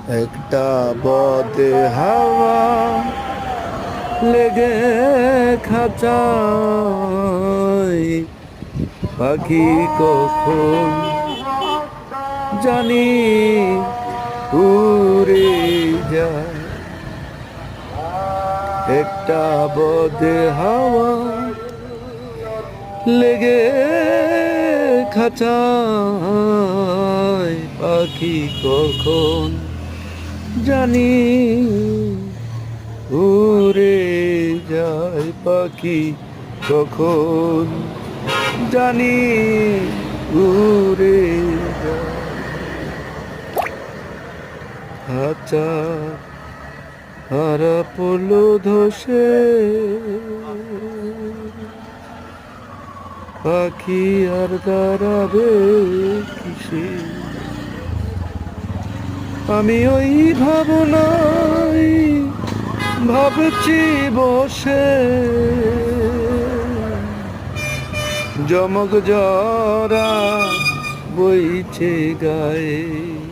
একটা বদে হাওয়া লেগে খাঁচায় পাখি কখন জানি উড়ে যায়। একটা বদে হাওয়া লেগে খাঁচায় পাখি কখন জানি উড়ে যায়। পাখি কখন জানি উড়ে যায়। খাঁচা হারা পড়লো ধসে, পাখি আর দাঁড়াবে কিসে। আমি ওই ভাবনাই ভাবছি বসে, জমক জরা বইছে গায়ে।